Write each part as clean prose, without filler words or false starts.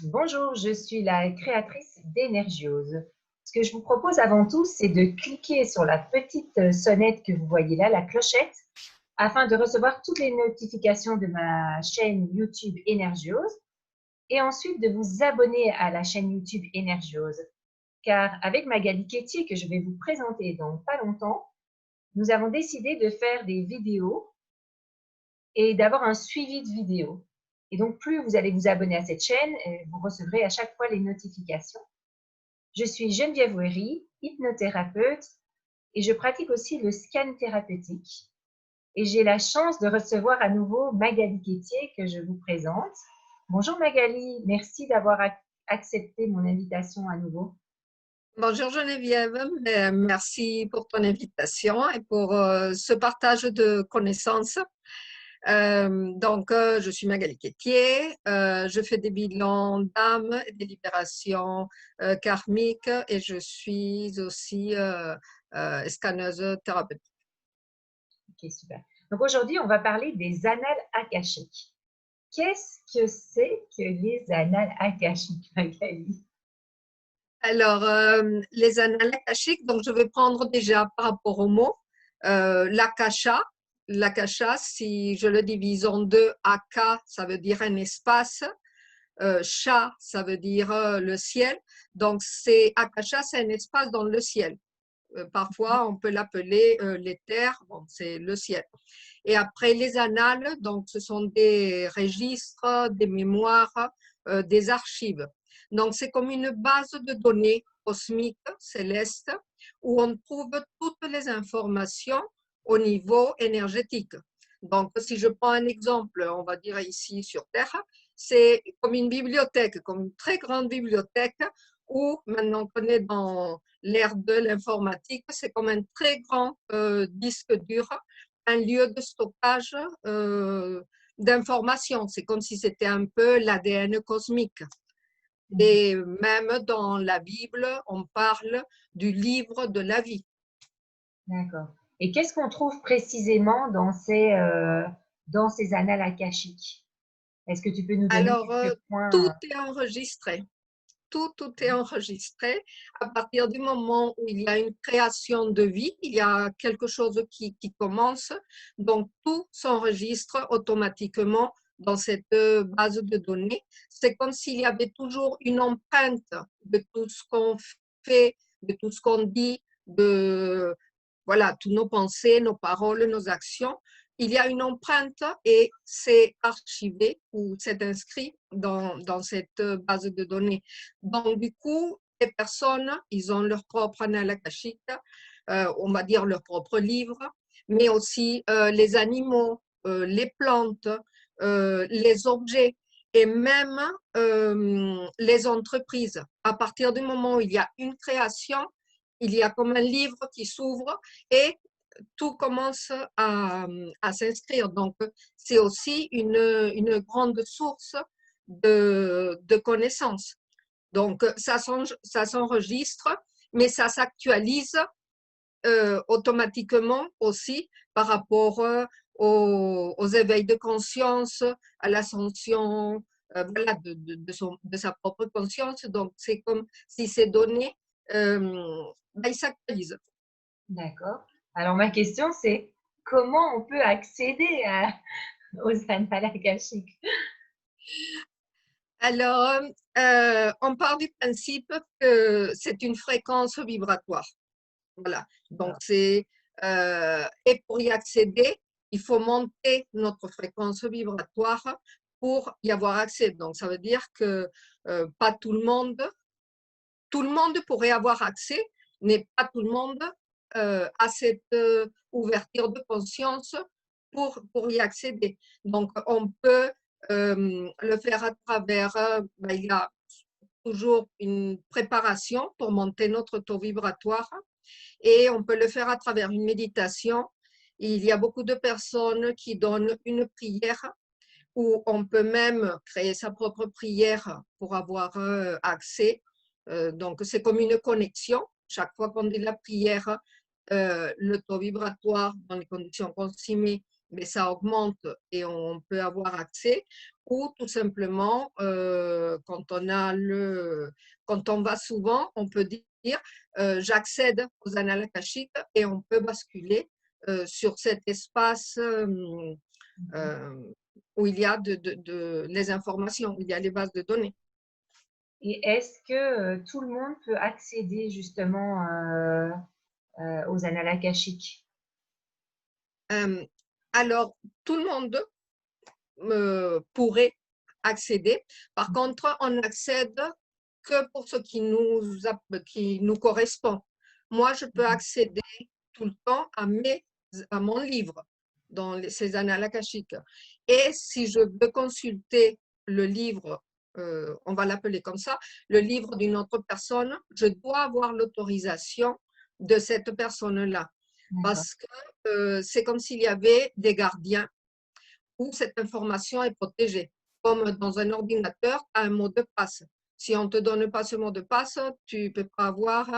Bonjour, je suis la créatrice d'Energiose. Ce que je vous propose avant tout, c'est de cliquer sur la petite sonnette que vous voyez là, la clochette, afin de recevoir toutes les notifications de ma chaîne YouTube Energiose et ensuite de vous abonner à la chaîne YouTube Energiose. Car avec Magali Quétier, que je vais vous présenter dans pas longtemps, nous avons décidé de faire des vidéos et d'avoir un suivi de vidéos. Et donc, plus vous allez vous abonner à cette chaîne, vous recevrez à chaque fois les notifications. Je suis Geneviève Wéry, hypnothérapeute, et je pratique aussi le scan thérapeutique. Et j'ai la chance de recevoir à nouveau Magali Quétier, que je vous présente. Bonjour Magali, merci d'avoir accepté mon invitation à nouveau. Bonjour Geneviève, merci pour ton invitation et pour ce partage de connaissances. Je suis Magali Quétier, je fais des bilans d'âme et des libérations karmiques et je suis aussi scanneuse thérapeutique. Ok, super. Donc aujourd'hui, on va parler des annales akashiques. Qu'est-ce que c'est que les annales akashiques, Magali? Alors, les annales akashiques, donc je vais prendre déjà par rapport au mot, l'akasha. L'akasha, si je le divise en deux, aka, ça veut dire un espace, sha, ça veut dire le ciel. Donc, akasha, c'est un espace dans le ciel. Parfois, on peut l'appeler l'éther, bon, c'est le ciel. Et après, les annales, donc ce sont des registres, des mémoires, des archives. Donc, c'est comme une base de données cosmiques, célestes, où on trouve toutes les informations au niveau énergétique. Donc, si je prends un exemple, on va dire ici sur Terre, c'est comme une bibliothèque, comme une très grande bibliothèque, où maintenant qu'on est dans l'ère de l'informatique, c'est comme un très grand disque dur, un lieu de stockage d'informations. C'est comme si c'était un peu l'ADN cosmique. Et même dans la Bible, on parle du livre de la vie. D'accord. Et qu'est-ce qu'on trouve précisément dans ces annales akashiques? Est-ce que tu peux nous donner Alors, quelques tout points? est enregistré. Tout est enregistré. À partir du moment où il y a une création de vie, il y a quelque chose qui commence. Donc, tout s'enregistre automatiquement dans cette base de données. C'est comme s'il y avait toujours une empreinte de tout ce qu'on fait, de tout ce qu'on dit, de voilà, toutes nos pensées, nos paroles, nos actions. Il y a une empreinte et c'est archivé ou c'est inscrit dans cette base de données. Donc, du coup, les personnes, ils ont leur propre annale akashique, on va dire leur propre livre, mais aussi les animaux, les plantes, les objets et même les entreprises. À partir du moment où il y a une création, il y a comme un livre qui s'ouvre et tout commence à s'inscrire. Donc, c'est aussi une grande source de connaissances. Donc, ça s'enregistre, mais ça s'actualise automatiquement aussi par rapport aux éveils de conscience, à l'ascension voilà, de sa propre conscience. Donc, c'est comme si ces données, ils s'actualisent. D'accord. Alors, ma question, c'est comment on peut accéder aux annales akashiques? Alors, on part du principe que c'est une fréquence vibratoire. Voilà. Donc, et pour y accéder, il faut monter notre fréquence vibratoire pour y avoir accès. Donc, ça veut dire que pas tout le monde pourrait avoir accès, mais pas tout le monde a cette ouverture de conscience pour y accéder. Donc, on peut le faire à travers, il y a toujours une préparation pour monter notre taux vibratoire et on peut le faire à travers une méditation. Il y a beaucoup de personnes qui donnent une prière ou on peut même créer sa propre prière pour avoir accès. Donc, c'est comme une connexion. Chaque fois qu'on dit la prière, le taux vibratoire, dans les conditions qu'on s'y met, mais ça augmente et on peut avoir accès, ou tout simplement, quand on va souvent, on peut dire j'accède aux annales akashiques et on peut basculer sur cet espace Mhm. euh, où il y a les informations, où il y a les bases de données. Et est-ce que tout le monde peut accéder justement aux annales akashiques? Euh, alors, tout le monde pourrait accéder. Par contre, on n'accède que pour ce qui nous correspond. Moi, je peux accéder tout le temps à mon livre dans ces annales akashiques. Et si je veux consulter le livre, on va l'appeler comme ça, le livre d'une autre personne, je dois avoir l'autorisation de cette personne-là. D'accord. Parce que c'est comme s'il y avait des gardiens où cette information est protégée. Comme dans un ordinateur, tu as un mot de passe. Si on ne te donne pas ce mot de passe, tu ne peux pas avoir,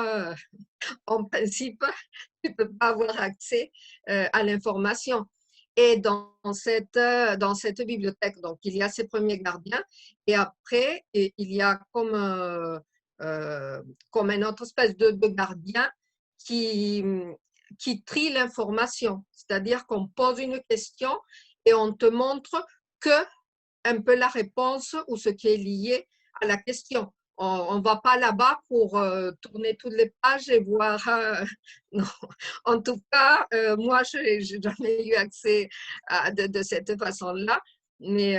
en principe, tu peux pas avoir accès à l'information. Et dans cette bibliothèque, donc, il y a ces premiers gardiens et après, il y a comme un autre espèce de gardien qui, qui trie l'information. C'est-à-dire qu'on pose une question et on te montre que un peu la réponse ou ce qui est lié à la question. On ne va pas là-bas pour tourner toutes les pages et voir. Non. En tout cas, moi, je n'ai jamais eu accès de cette façon-là. Mais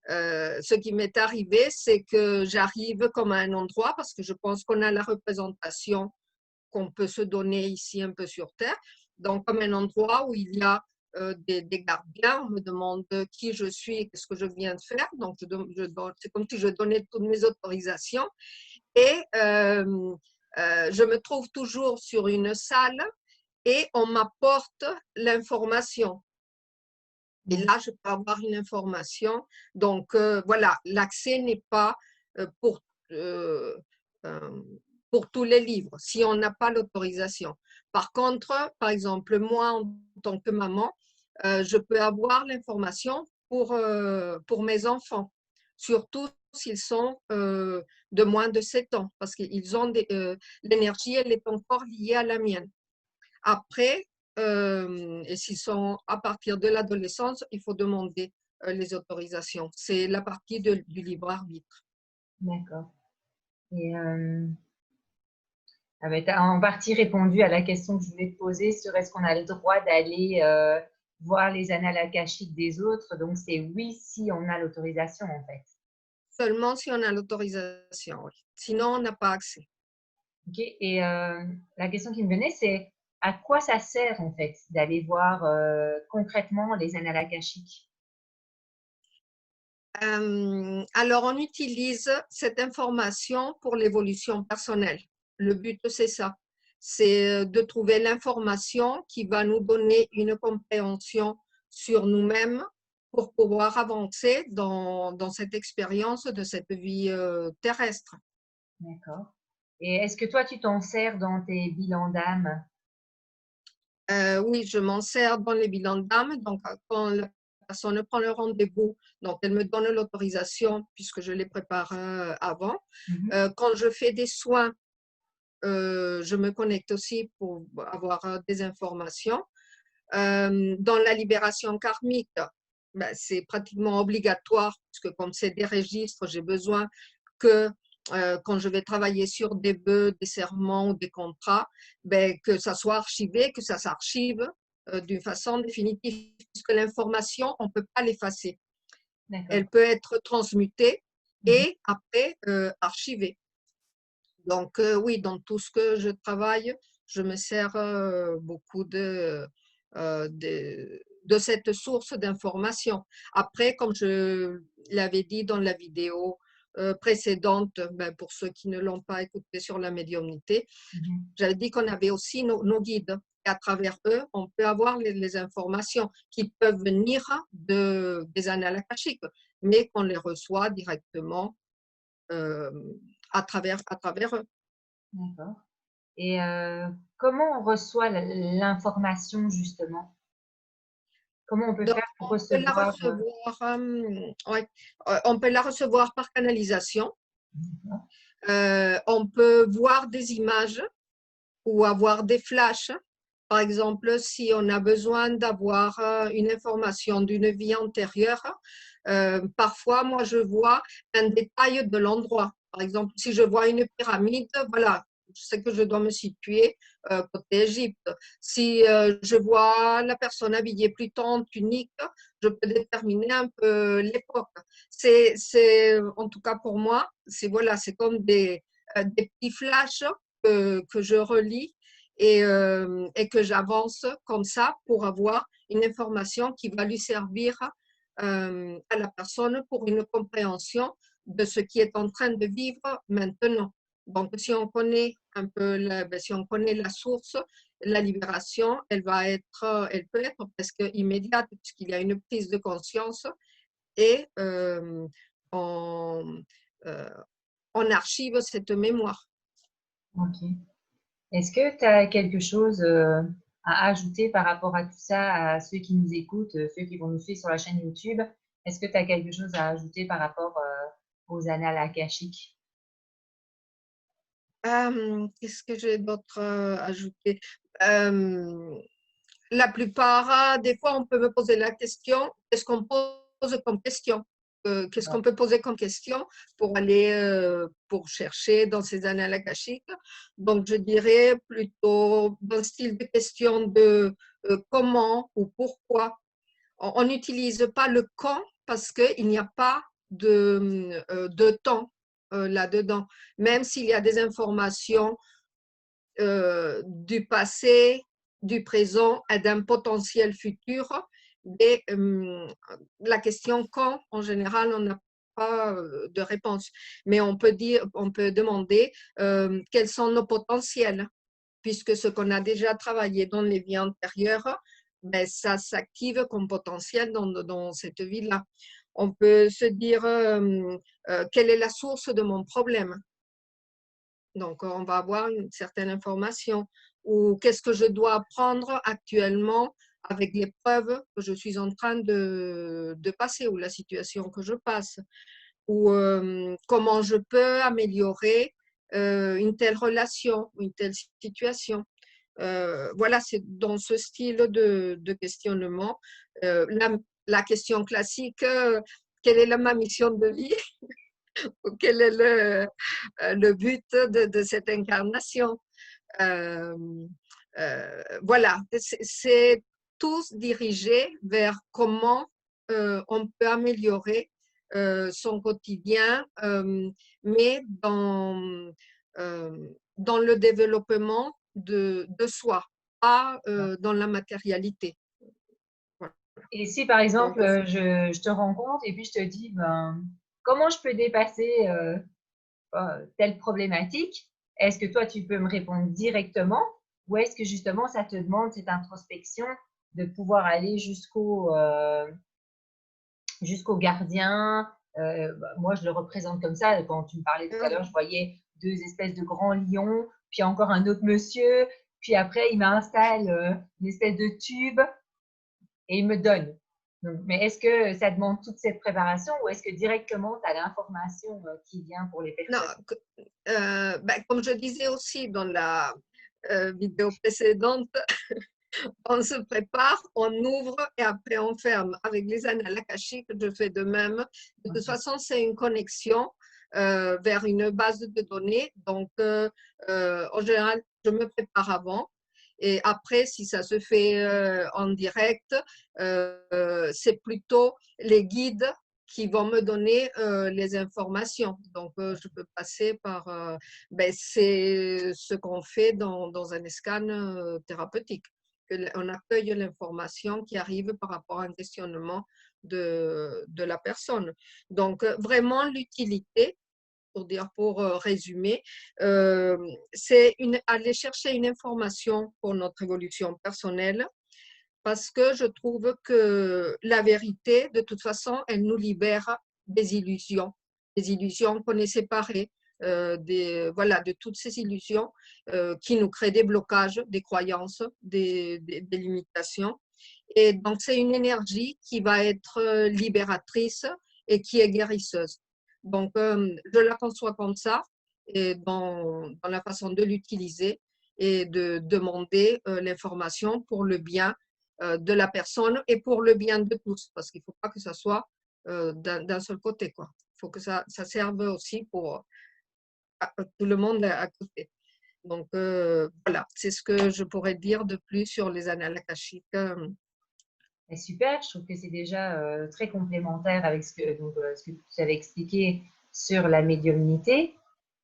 ce qui m'est arrivé, c'est que j'arrive comme à un endroit, parce que je pense qu'on a la représentation qu'on peut se donner ici un peu sur Terre. Donc, comme un endroit où il y a des gardiens, on me demande qui je suis et qu'est-ce que je viens de faire. Donc, c'est comme si je donnais toutes mes autorisations. Et je me trouve toujours sur une salle et on m'apporte l'information. Et là, je peux avoir une information. Donc, voilà, l'accès n'est pas pour, euh, euh, pour tous les livres, si on n'a pas l'autorisation. Par contre, par exemple, moi, en tant que maman, je peux avoir l'information pour mes enfants, surtout s'ils sont de moins de 7 ans, parce qu'ils ont l'énergie, elle est encore liée à la mienne. Après, et s'ils sont à partir de l'adolescence, il faut demander les autorisations. C'est la partie du libre arbitre. D'accord. Et tu as en partie répondu à la question que je voulais te poser sur est-ce qu'on a le droit d'aller voir les annales akashiques des autres. Donc, c'est oui si on a l'autorisation, en fait. Seulement si on a l'autorisation, oui. Sinon, on n'a pas accès. Ok. Et la question qui me venait, c'est à quoi ça sert, en fait, d'aller voir concrètement les annales akashiques? Alors, on utilise cette information pour l'évolution personnelle. Le but, c'est ça. C'est de trouver l'information qui va nous donner une compréhension sur nous-mêmes pour pouvoir avancer dans cette expérience de cette vie terrestre. D'accord. Et est-ce que toi, tu t'en sers dans tes bilans d'âme? Oui, je m'en sers dans les bilans d'âme. Donc, quand la personne prend le rendez-vous, donc elle me donne l'autorisation puisque je les prépare avant. Mhm. Quand je fais des soins, je me connecte aussi pour avoir des informations. Dans la libération karmique, ben, c'est pratiquement obligatoire, parce que comme c'est des registres, j'ai besoin que quand je vais travailler sur des vœux, des serments ou des contrats, ben, que ça soit archivé, que ça s'archive d'une façon définitive, puisque l'information, on ne peut pas l'effacer. D'accord. Elle peut être transmutée Mhm. et après archivée. Donc, oui, dans tout ce que je travaille, je me sers beaucoup de cette source d'information. Après, comme je l'avais dit dans la vidéo précédente, ben, pour ceux qui ne l'ont pas écouté sur la médiumnité, Mhm. j'avais dit qu'on avait aussi nos guides. Et à travers eux, on peut avoir les informations qui peuvent venir des annales akashiques, mais qu'on les reçoit directement euh, à travers eux. D'accord. Et comment on reçoit l'information, justement? Comment on peut Donc, faire pour on peut la recevoir recevoir, ouais, on peut la recevoir par canalisation. On peut voir des images ou avoir des flashs. Par exemple, si on a besoin d'avoir une information d'une vie antérieure, parfois, moi, je vois un détail de l'endroit. Par exemple, si je vois une pyramide, voilà, je sais que je dois me situer côté Égypte. Si je vois la personne habillée plutôt en tunique, je peux déterminer un peu l'époque. En tout cas pour moi, voilà, c'est comme des petits flashs que je relis et que j'avance comme ça pour avoir une information qui va lui servir à la personne pour une compréhension de ce qui est en train de vivre maintenant. Donc, si on connaît un peu, si on connaît la source, la libération, elle peut être presque immédiate puisqu'il y a une prise de conscience et on, euh, on archive cette mémoire. Ok. Est-ce que tu as quelque chose à ajouter par rapport à tout ça, à ceux qui nous écoutent, ceux qui vont nous suivre sur la chaîne YouTube? Est-ce que tu as quelque chose à ajouter par rapport aux annales akashiques? Qu'est-ce que j'ai d'autre ajouté? Euh, la plupart, des fois, on peut me poser la question, qu'est-ce qu'on pose comme question? Qu'est-ce qu'on peut poser comme question pour aller, pour chercher dans ces annales akashiques? Donc, je dirais plutôt dans le style de question de comment ou pourquoi. On n'utilise pas le quand parce qu'il n'y a pas de temps là-dedans. Même s'il y a des informations du passé, du présent et d'un potentiel futur. Mais la question quand, en général, on n'a pas de réponse. Mais on peut demander quels sont nos potentiels, puisque ce qu'on a déjà travaillé dans les vies antérieures, ben, ça s'active comme potentiel dans cette vie-là. On peut se dire quelle est la source de mon problème. Donc, on va avoir une certaine information. Ou qu'est-ce que je dois apprendre actuellement avec l'épreuve que je suis en train de passer ou la situation que je passe. Ou comment je peux améliorer une telle relation ou une telle situation. Voilà, c'est dans ce style de questionnement. La question classique, quelle est ma mission de vie? Quel est le but de cette incarnation? Euh, voilà, c'est tous dirigés vers comment on peut améliorer son quotidien, mais dans le développement de soi, pas dans la matérialité. Voilà. Et si par Donc, exemple, je te rencontre et puis je te dis, ben, comment je peux dépasser telle problématique, est-ce que toi, tu peux me répondre directement ou est-ce que justement, ça te demande cette introspection de pouvoir aller jusqu'au gardien? Moi, je le représente comme ça. Quand tu me parlais tout à l'heure, je voyais deux espèces de grands lions, puis encore un autre monsieur, puis après, il m'installe une espèce de tube et il me donne. Donc, mais est-ce que ça demande toute cette préparation ou est-ce que directement tu as l'information qui vient pour les non, personnes? ben, comme je disais aussi dans la vidéo précédente, on se prépare, on ouvre et après on ferme. Avec les annales akashiques, je fais de même. De toute façon, c'est une connexion vers une base de données. Donc, en général, je me prépare avant. Et après, si ça se fait en direct, c'est plutôt les guides qui vont me donner les informations. Donc, je peux passer par… ben, c'est ce qu'on fait dans un scan thérapeutique. On accueille l'information qui arrive par rapport à un questionnement de la personne. Donc, vraiment, l'utilité, pour résumer, c'est aller chercher une information pour notre évolution personnelle parce que je trouve que la vérité, de toute façon, elle nous libère des illusions qu'on est séparées, voilà, de toutes ces illusions qui nous créent des blocages, des croyances, des limitations. Et donc, c'est une énergie qui va être libératrice et qui est guérisseuse. Donc, je la conçois comme ça, et dans la façon de l'utiliser et de demander l'information pour le bien de la personne et pour le bien de tous, parce qu'il ne faut pas que ça soit d'un seul côté, quoi. Il faut que ça serve aussi pour tout le monde à côté. Donc, voilà, c'est ce que je pourrais dire de plus sur les annales akashiques. Et super, je trouve que c'est déjà très complémentaire avec ce que tu avais expliqué sur la médiumnité.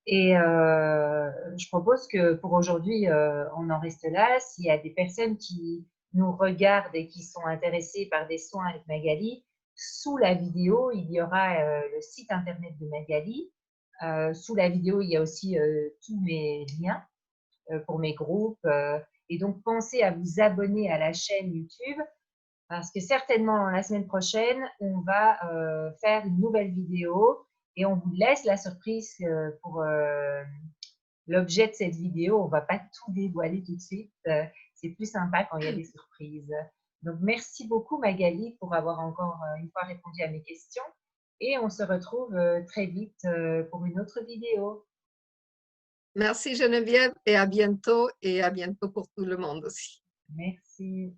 Et je propose que pour aujourd'hui, on en reste là. S'il y a des personnes qui nous regardent et qui sont intéressées par des soins avec Magali, sous la vidéo, il y aura le site internet de Magali. Sous la vidéo, il y a aussi tous mes liens pour mes groupes. Et donc, pensez à vous abonner à la chaîne YouTube parce que certainement la semaine prochaine, on va faire une nouvelle vidéo et on vous laisse la surprise pour l'objet de cette vidéo. On ne va pas tout dévoiler tout de suite. C'est plus sympa quand il y a des surprises. Donc, merci beaucoup Magali pour avoir encore une fois répondu à mes questions et on se retrouve très vite pour une autre vidéo. Merci Geneviève et à bientôt pour tout le monde aussi. Merci.